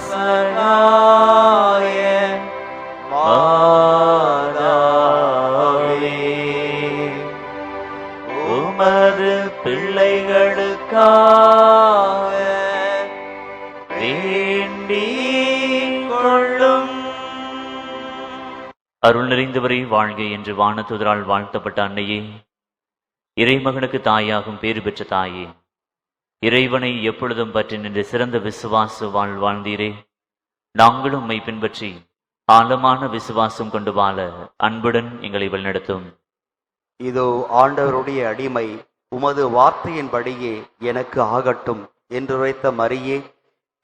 சகாய மாதாவே, உமது பிள்ளைகளுக்காக வேண்டிக் கொள்ளும். அருள் நிறைந்தவரை வாழ்க என்று வானதூதரால் வாழ்த்தப்பட்ட அன்னையே, இறைமகனுக்கு தாயாகும் பேறு பெற்ற தாயே, இறைவனை எப்பொழுதும் பற்றி நின்று சிறந்த விசுவாச வாழ்ந்தீரே. நாங்களும் உம்மை பின்பற்றி ஆழமான விசுவாசம் கொண்டு வாழ அன்புடன் எங்களை வழிநடத்தும். இதோ ஆண்டவருடைய அடிமை, உமது வார்த்தையின்படியே எனக்கு ஆகட்டும் என்றுரைத்த மரியே,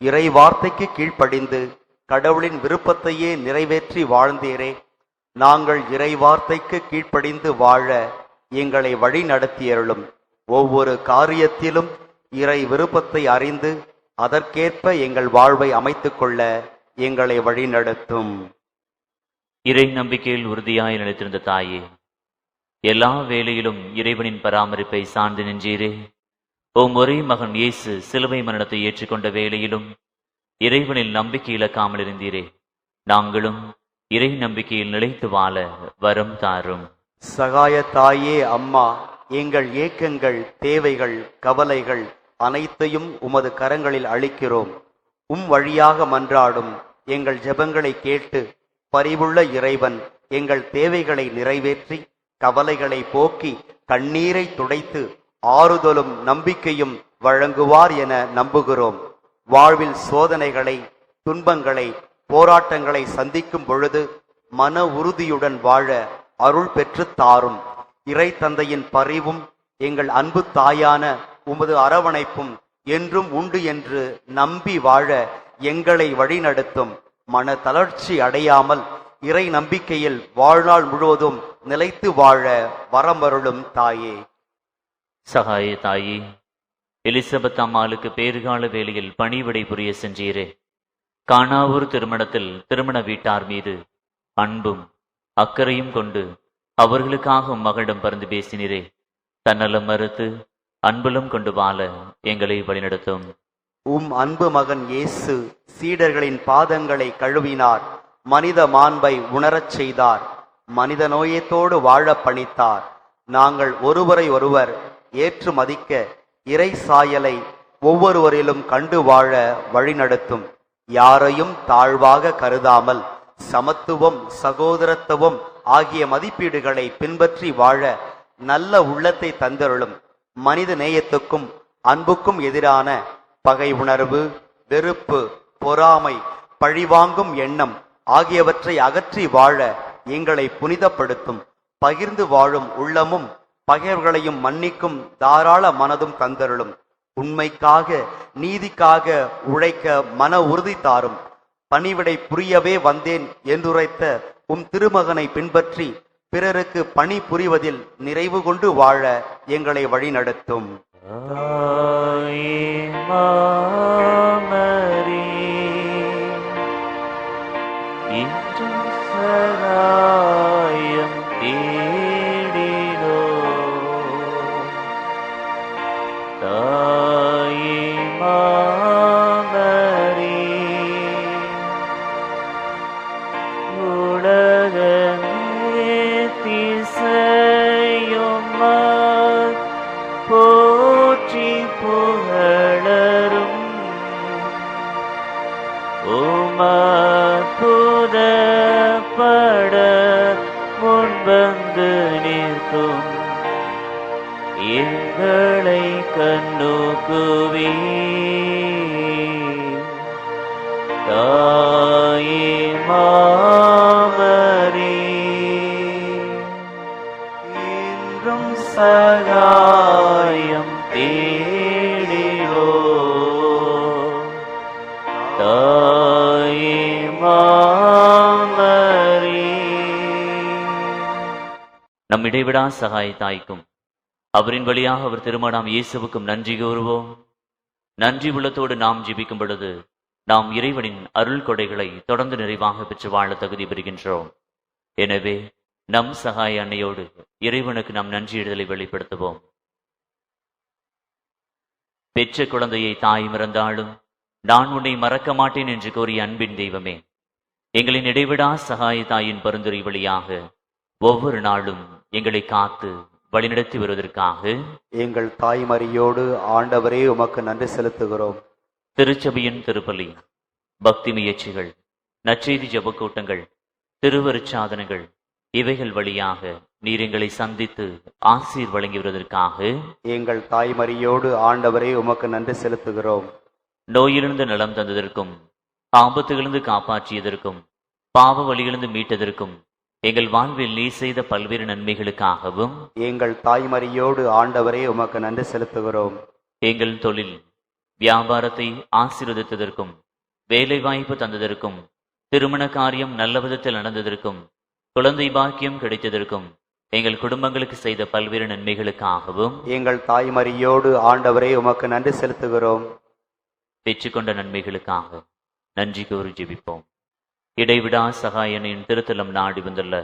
இறை வார்த்தைக்கு கீழ்ப்படிந்து கடவுளின் விருப்பத்தையே நிறைவேற்றி வாழ்ந்தீரே. நாங்கள் இறை வார்த்தைக்கு கீழ்ப்படிந்து வாழ எங்களை வழி நடத்தியருளும். ஒவ்வொரு காரியத்திலும் இறை விருப்பத்தை அறிந்து அதற்கேற்ப எங்கள் வாழ்வை அமைத்துக் கொள்ள எங்களை வழி நடத்தும். இறை நம்பிக்கையில் உறுதியாய் நிலைத்திருந்த தாயே, எல்லா வேளையிலும் இறைவனின் பராமரிப்பை சார்ந்து நின்றீரே. ஒரே மகன் இயேசு சிலுவை மரணத்தை ஏற்றுக்கொண்ட வேளையிலும் இறைவனில் நம்பிக்கை இழக்காமல் இருந்தீரே. நாங்களும் இறை நம்பிக்கையில் நிலைத்து வாழ வரம் தாரும். சகாய தாயே அம்மா, எங்கள் ஏக்கங்கள், தேவைகள், கவலைகள் அனைத்தையும் உமது கரங்களில் அளிக்கிறோம். வழியாக மன்றாடும் எங்கள் ஜெபங்களை கேட்டு பரிவுள்ள இறைவன் எங்கள் தேவைகளை நிறைவேற்றி கவலைகளை போக்கி கண்ணீரை துடைத்து ஆறுதலும் நம்பிக்கையும் வழங்குவார் என நம்புகிறோம். வாழ்வில் சோதனைகளை, துன்பங்களை, போராட்டங்களை சந்திக்கும் பொழுது மன உறுதியுடன் வாழ அருள் பெற்று தாரும். இறை தந்தையின் பரிவும் எங்கள் அன்பு தாயான உமது அரவணைப்பும் என்றும் உண்டு என்று நம்பி வாழ எங்களை வழிநடத்தும். மன தளர்ச்சி அடையாமல் இறை நம்பிக்கையில் வாழ்நாள் முழுவதும் நிலைத்து வாழ வரமருளும் தாயே. சகாய தாயே, எலிசபெத் அம்மாளுக்கு பேறுகால வேளையில் பணிவிடை புரிய சென்றீரே. கானாவூர் திருமணத்தில் திருமண வீட்டார் மீது அன்பும் அக்கறையும் கொண்டு அவர்களுக்காக மகளிடம் பரிந்து பேசினீரே. தன்னலம் மறுத்து அன்புலம் கொண்டு வாழ எங்களை வழிநடத்தும். அன்பு மகன் இயேசு சீடர்களின் பாதங்களை கழுவினார். மனித மாண்பை உணரச் செய்தார். மனித நோயத்தோடு வாழ பணித்தார். நாங்கள் ஒருவரை ஒருவர் ஏற்று மதிக்க இறை சாயலை ஒவ்வொருவரிலும் கண்டு வாழ வழிநடத்தும். யாரையும் தாழ்வாக கருதாமல் சமத்துவம், சகோதரத்துவம் ஆகிய மதிப்பீடுகளை பின்பற்றி வாழ நல்ல உள்ளத்தை தந்தருளும். மனித நேயத்துக்கும் அன்புக்கும் எதிரான பகை உணர்வு, வெறுப்பு, பொறாமை, பழிவாங்கும் எண்ணம் ஆகியவற்றை அகற்றி வாழ எங்களை புனிதப்படுத்தும். பகிர்ந்து வாழும் உள்ளமும் பகைவர்களையும் மன்னிக்கும் தாராள மனதும் தந்தருளும். உண்மைக்காக, நீதிக்காக உழைக்க மன உறுதி தாரும். பணிவிடை புரியவே வந்தேன் என்றுரைத்த திருமகனை பின்பற்றி பிறருக்கு பணி புரிவதில் நிறைவு கொண்டு வாழ எங்களை வழிநடத்தும். முன்வந்து நிற்கும் எங்களை கண்ணோக்குவே. தாயே மாமரி என்றும் சகாயம் தேடிலோ. தாயே நம் இடைவிடா சகாய தாய்க்கும் அவரின் வழியாக அவர் திருமணம் இயேசுவுக்கும் நன்றி கூறுவோம். நன்றி உள்ளத்தோடு நாம் ஜெபிக்கும் பொழுது நாம் இறைவனின் அருள் கொடைகளை தொடர்ந்து நிறைவாக பெற்று வாழ தகுதி பெறுகின்றோம். எனவே நம் சகாய அன்னையோடு இறைவனுக்கு நாம் நன்றியிடுதலை வெளிப்படுத்துவோம். பெற்ற குழந்தையை தாய் மறந்தாலும் நான் உன்னை மறக்க மாட்டேன் என்று கூறிய அன்பின் தெய்வமே, எங்களின் இடைவிடா சகாய தாயின் பரிந்துரை வழியாக ஒவ்வொரு நாளும் எங்களை காத்து வழிநடத்தி வருவதற்காக எங்கள் தாய்மறியோடு ஆண்டவரே உமக்கு நன்றி செலுத்துகிறோம். திருச்சபையின் திருப்பலி, பக்தி முயற்சிகள், நற்செய்தி ஜெபக்கூட்டங்கள், திருவருட்சாதனங்கள் இவைகள் வழியாக நீர் எங்களை சந்தித்து ஆசீர் வழங்கி வருவதற்காக எங்கள் தாய்மறியோடு ஆண்டவரே உமக்கு நன்றி செலுத்துகிறோம். நோயிலிருந்து நலம் தந்ததற்கும், ஆபத்துகளிலிருந்து காப்பாற்றியதற்கும், பாவ வழிகளிலிருந்து மீட்டதற்கும், எங்கள் வாழ்வில் நீ செய்த பல்வேறு நன்மைகளுக்காகவும் எங்கள் தாய்மறியோடு ஆண்டவரே உமக்கு நன்றி செலுத்துகிறோம். எங்கள் தொழில் வியாபாரத்தை ஆசீர்வதித்ததற்கும், வேலை வாய்ப்பு தந்ததற்கும், திருமண காரியம் நல்ல விதத்தில் நடந்ததற்கும், குழந்தை பாக்கியம் கிடைத்ததற்கும், எங்கள் குடும்பங்களுக்கு செய்த பல்வேறு நன்மைகளுக்காகவும் எங்கள் தாய்மறியோடு ஆண்டவரே உமக்கு நன்றி செலுத்துகிறோம். பெற்றுக்கொண்ட நன்மைகளுக்காக நன்றி கூறி ஜெபிப்போம். இடைவிடா சகாயனின் திருத்தலம் நாடி வந்துள்ள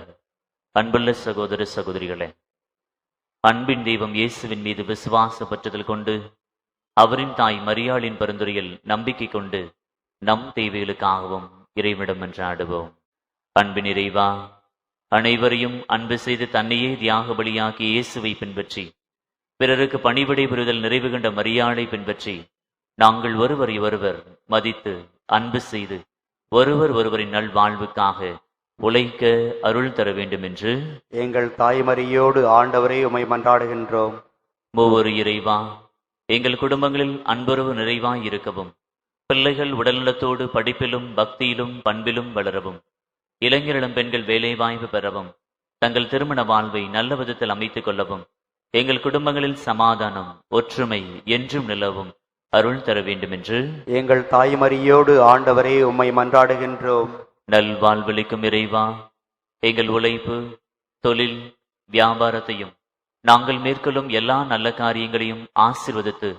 அன்புள்ள சகோதர சகோதரிகளே, அன்பின் தெய்வம் இயேசுவின் மீது விசுவாச பற்றுதல் கொண்டு அவரின் தாய் மரியாளின் பரிந்துரையில் நம்பிக்கை கொண்டு நம் தேவைகளுக்காகவும் இறைவிடம் என்றாடுவோம். அன்பின் இறைவா, அனைவரையும் அன்பு செய்து தன்னையே தியாக பலியாக்கி இயேசுவை பின்பற்றி பிறருக்கு பணிவிடை புரிதல் நிறைவு கண்ட மரியாளை பின்பற்றி நாங்கள் ஒருவரை ஒருவர் மதித்து அன்பு செய்து ஒருவர் ஒருவரின் நல்வாழ்வுக்காக உழைக்க அருள் தர வேண்டும் என்று எங்கள் தாய்மறியோடு ஆண்டவரே உமை மன்றாடுகின்றோம். ஒவ்வொரு இறைவா, எங்கள் குடும்பங்களில் அன்புறவு நிறைவாய் இருக்கவும், பிள்ளைகள் உடல்நலத்தோடு படிப்பிலும் பக்தியிலும் பண்பிலும் வளரவும், இளைஞரிடம் பெண்கள் வேலைவாய்ப்பு பெறவும், தங்கள் திருமண வாழ்வை நல்ல விதத்தில் அமைத்துக் கொள்ளவும், எங்கள் குடும்பங்களில் சமாதானம் ஒற்றுமை என்றும் நிலவும் அருள் தர வேண்டும் என்று எங்கள் தாய்மறியோடு ஆண்டவரே உம்மை மன்றாடுகின்றோம். நல்வாழ்வளிக்கும் இறைவா, எங்கள் உழைப்பு, தொழில், வியாபாரத்தையும் நாங்கள் மேற்கொள்ளும் எல்லா நல்ல காரியங்களையும் ஆசீர்வதித்து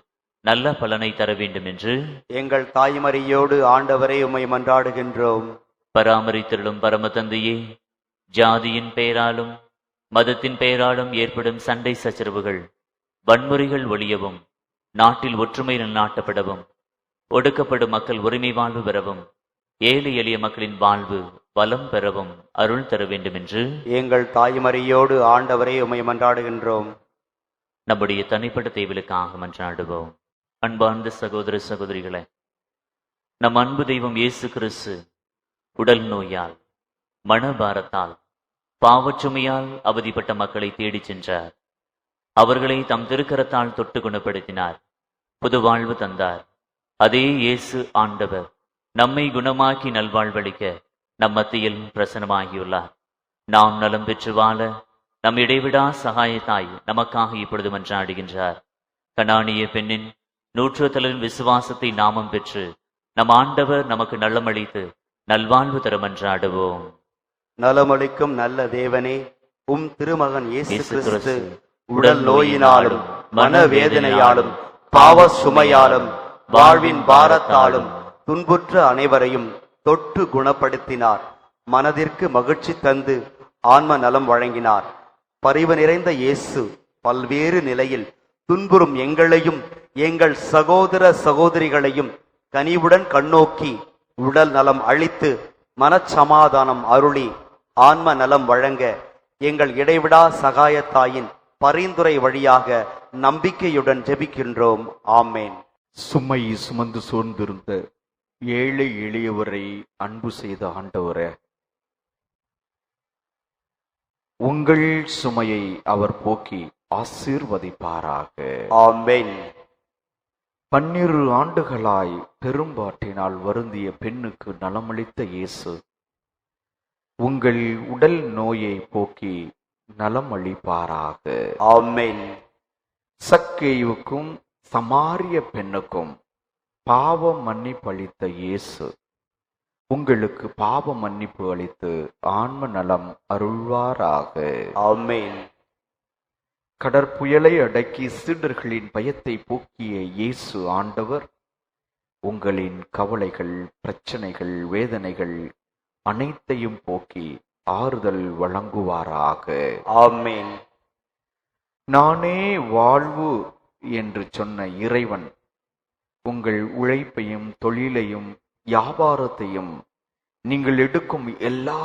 நல்ல பலனை தர வேண்டும் என்று எங்கள் தாய்மறியோடு ஆண்டவரே உம்மை மன்றாடுகின்றோம். பராமரித்திருளும் பரம தந்தையே, ஜாதியின் பெயராலும் மதத்தின் பெயராலும் ஏற்படும் சண்டை சச்சரவுகள் வன்முறைகள் ஒழியவும், நாட்டில் ஒற்றுமை நிலைநாட்டப்படவும், ஒடுக்கப்படும் மக்கள் உரிமை வாழ்வு பெறவும், ஏழை எளிய மக்களின் வாழ்வு வளம் பெறவும் அருள் தர வேண்டும் என்று எங்கள் தாய்மறியோடு ஆண்டவரே உம்மை மன்றாடுகின்றோம். நம்முடைய தனிப்பட்ட தேவைகளுக்காக மன்றாடுவோம். அன்பார்ந்த சகோதர சகோதரிகளே, நம் அன்பு தெய்வம் இயேசு கிறிஸ்து உடல் நோயால், மனபாரத்தால், பாவச்சுமையால் அவதிப்பட்ட மக்களை தேடிச் சென்றார். அவர்களை தம் திருக்கரத்தால் தொட்டு குணப்படுத்தினார், புது வாழ்வு தந்தார். அதே இயேசு ஆண்டவர் நம்மை குணமாக்கி நல்வாழ்வளிக்க நம் மத்தியில் பிரசனமாகியுள்ளார். நாம் நலம் பெற்று வாழ நம் இடைவிடா சகாயத்தாய் நமக்காக இப்பொழுது மன்றாடுகின்றார். கனானிய பெண்ணின் நூற்றுத்தலின் விசுவாசத்தை நாமம் பெற்று நம் ஆண்டவர் நமக்கு நலமளித்து நல்வாழ்வு தர மன்றாடுவோம். நலமளிக்கும் நல்ல தேவனே, உம் திருமகன் இயேசு கிறிஸ்து உடல் நோயினாலும் மனவேதனையாலும் பாவ சுமையாலும் வாழ்வின் பாரத்தாலும் துன்புற்ற அனைவரையும் தொட்டு குணப்படுத்தினார். மனதிற்கு மகிழ்ச்சி தந்து ஆன்ம நலம் வழங்கினார். பரிவு நிறைந்த இயேசு பல்வேறு நிலையில் துன்புறும் எங்களையும் எங்கள் சகோதர சகோதரிகளையும் கனிவுடன் கண்ணோக்கி உடல் நலம் அளித்து மனச்சமாதானம் அருளி ஆன்ம நலம் வழங்க எங்கள் இடைவிடா சகாயத்தாயின் பரிந்துரை வழியாக நம்பிக்கையுடன் ஜெபிக்கின்றோம். ஆமேன். சுமை சுமந்து சோர்ந்திருந்த ஏழை எளியவரை அன்பு செய்த ஆண்டவரே, உங்கள் சுமையை அவர் போக்கி ஆசீர்வதிப்பாராக. ஆமேன். 12 ஆண்டுகளாய் பெரும்பாட்டினால் வருந்திய பெண்ணுக்கு நலமளித்த இயேசு உங்கள் உடல் நோயை போக்கி நலம் அளிப்பாராக. ஆமேன். சக்கேயுவுக்கும் சமாரிய பெண்ணுக்கும் பாவ மன்னிப்பு அளித்த இயேசு உங்களுக்கு பாவ மன்னிப்பு அளித்து ஆன்ம நலம் அருள்வாராக. ஆமேன். கடற்புயலை அடக்கி சீடர்களின் பயத்தை போக்கிய இயேசு ஆண்டவர் உங்களின் கவலைகள், பிரச்சனைகள், வேதனைகள் அனைத்தையும் போக்கி ஆறுதல் வழங்குவாராக. ஆமேன். நானே வாழ்வு என்று சொன்ன இறைவன் உங்கள் உழைப்பையும் தொழிலையும் வியாபாரத்தையும் நீங்கள் எடுக்கும் எல்லா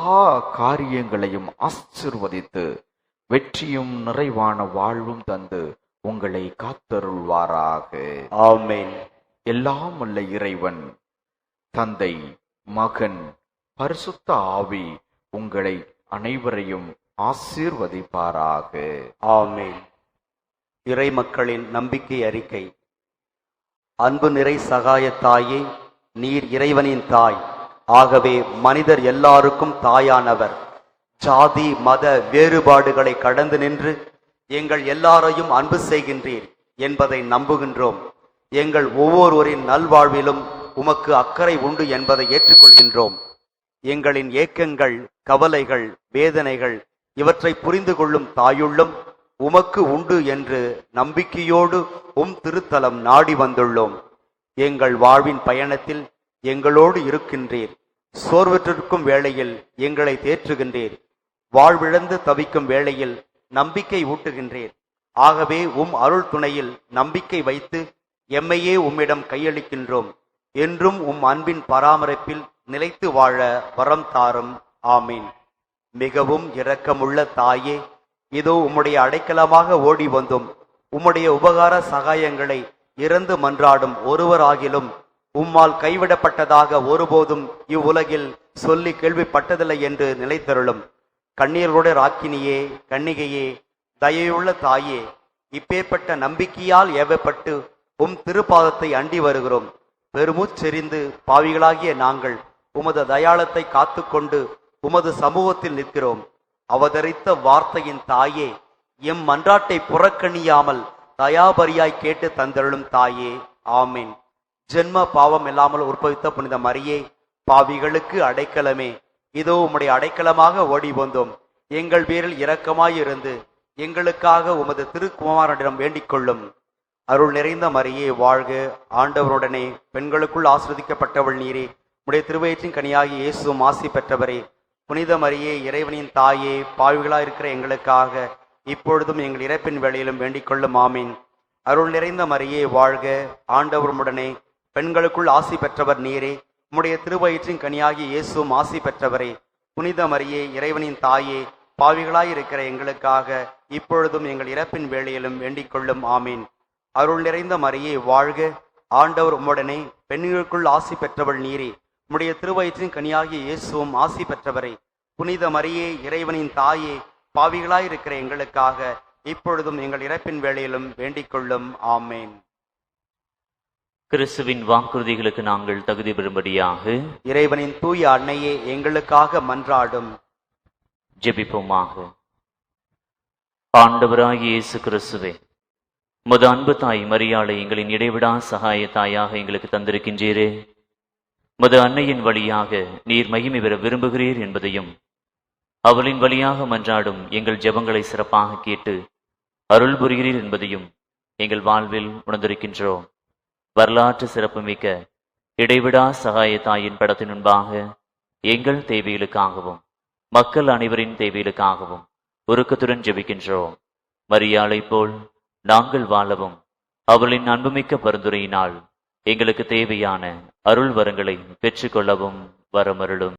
காரியங்களையும் ஆசீர்வதித்து வெற்றியும் நிறைவான வாழ்வும் தந்து உங்களை காத்தருள்வாராக. ஆமென். எல்லாம் வல்ல இறைவன் தந்தை, மகன், பரிசுத்த ஆவி உங்களை அனைவரையும் ஆசீர்வதிப்பாராக. ஆமென். இறை மக்களின் நம்பிக்கை அறிக்கை. அன்பு நிறை சகாய தாயே, நீர் இறைவனின் தாய். ஆகவே மனிதர் எல்லாருக்கும் தாயானவர். ஜாதி மத வேறுபாடுகளை கடந்து நின்று எங்கள் எல்லாரையும் அன்பு செய்கின்றீர் என்பதை நம்புகின்றோம். எங்கள் ஒவ்வொருவரின் நல்வாழ்விலும் உமக்கு அக்கறை உண்டு என்பதை ஏற்றுக்கொள்கின்றோம். எங்களின் ஏக்கங்கள், கவலைகள், வேதனைகள் இவற்றை புரிந்து கொள்ளும் தாயுள்ளம் உமக்கு உண்டு என்று நம்பிக்கையோடு திருத்தலம் நாடி வந்துள்ளோம். எங்கள் வாழ்வின் பயணத்தில் எங்களோடு இருக்கின்றீர். சோர்வற்றிருக்கும் வேளையில் எங்களை தேற்றுகின்றீர். வாழ்விழந்து தவிக்கும் வேளையில் நம்பிக்கை ஊட்டுகின்றீர். ஆகவே அருள் துணையில் நம்பிக்கை வைத்து எம்மையே உம்மிடம் கையளிக்கின்றோம். என்றும் அன்பின் பராமரிப்பில் நிலைத்து வாழ வரம் தாரும். ஆமீன். மிகவும் இரக்கமுள்ள தாயே, இதோ உம்முடைய அடைக்கலமாக ஓடி வந்தோம். உம்முடைய உபகார சகாயங்களை இறந்து மன்றாடும் ஒருவராகிலும் உம்மால் கைவிடப்பட்டதாக ஒருபோதும் இவ்வுலகில் சொல்லி கேள்விப்பட்டதில்லை என்று நிலைத்தருளும். கண்ணீர்களுடைய ராக்கினியே, கன்னிகையே, தயையுள்ள தாயே, இப்பேற்பட்ட நம்பிக்கையால் ஏவப்பட்டு திருப்பாதத்தை அண்டி வருகிறோம். பெருமூச்செறிந்து பாவிகளாகிய நாங்கள் உமது தயாளத்தை காத்துக்கொண்டு உமது சமூகத்தில் நிற்கிறோம். அவதரித்த வார்த்தையின் தாயே, எம் மன்றாட்டை புறக்கணியாமல் தயாபரியாய் கேட்டு தந்தருளும் தாயே. ஆமீன். ஜென்ம பாவம் இல்லாமல் உற்பவித்த புனித மரியே, பாவிகளுக்கு அடைக்கலமே, இதோ உம்முடைய அடைக்கலமாக ஓடி வந்தோம். எங்கள் பேரில் இரக்கமாயிருந்து எங்களுக்காக உமது திருக்குமாரனிடம் வேண்டிக் கொள்ளும். அருள் நிறைந்த மரியே வாழ்க, ஆண்டவருடனே பெண்களுக்குள் ஆசிர்வதிக்கப்பட்டவள் நீரே. உடைய திருவயிற்றின் கனியாகி இயேசுவும் ஆசி பெற்றவரே. புனித மரியே, இறைவனின் தாயே, பாவிகளாயிருக்கிற எங்களுக்காக இப்பொழுதும் எங்கள் இறப்பின் வேளையிலும் வேண்டிக் கொள்ளும். ஆமீன். அருள் நிறைந்த மரியே வாழ்க, ஆண்டவருடனே பெண்களுக்குள் ஆசி பெற்றவர் நீரே. உம்முடைய திருவயிற்றின் கனியாகி இயேசுவும் ஆசி பெற்றவரே. புனித மரியே, இறைவனின் தாயே, பாவிகளாயிருக்கிற எங்களுக்காக இப்பொழுதும் எங்கள் இறப்பின் வேளையிலும் வேண்டிக் கொள்ளும். ஆமீன். அருள் நிறைந்த மரியே வாழ்க, ஆண்டவர் உம்முடனே பெண்களுக்குள் ஆசி பெற்றவள் நீரே. உம்முடைய திருவயிற்றின் கனியாகிய இயேசுவும் ஆசி பெற்றவரே. புனித மரியே, இறைவனின் தாயே, பாவிகளாயிருக்கிற எங்களுக்காக இப்பொழுதும் எங்கள் இறப்பின் வேளையிலும் வேண்டிக் கொள்ளும். ஆமேன். கிறிஸ்துவின் வாக்குறுதிகளுக்கு நாங்கள் தகுதி பெறும்படியாக இறைவனின் தூய அன்னையே எங்களுக்காக மன்றாடும். ஜெபிப்போமாக. ஆண்டவராகிய இயேசு கிறிஸ்துவே, உமது அன்பு தாய் மரியாளை எங்களின் இடைவிடா சகாய தாயாக எங்களுக்கு தந்திருக்கின்றீரே. உமது அன்னையின் வழியாக நீர் மகிமை பெற விரும்புகிறீர் என்பதையும், அவளின் வழியாக மன்றாடும் எங்கள் ஜெபங்களை சிறப்பாக கேட்டு அருள் புரிகிறீர் என்பதையும் எங்கள் வாழ்வில் உணர்ந்திருக்கின்றோம். வரலாற்று சிறப்புமிக்க இடைவிடா சகாய தாயின் படத்தின் முன்பாக எங்கள் தேவைகளுக்காகவும் மக்கள் அனைவரின் தேவைகளுக்காகவும் உருக்கத்துடன் ஜெபிக்கின்றோம். மரியாளை போல் நாங்கள் வாழவும் அவளின் அன்புமிக்க பரிந்துரையினால் எங்களுக்கு தேவையான அருள் வரங்களை பெற்றுக்கொள்ளவும் வரமருளும்.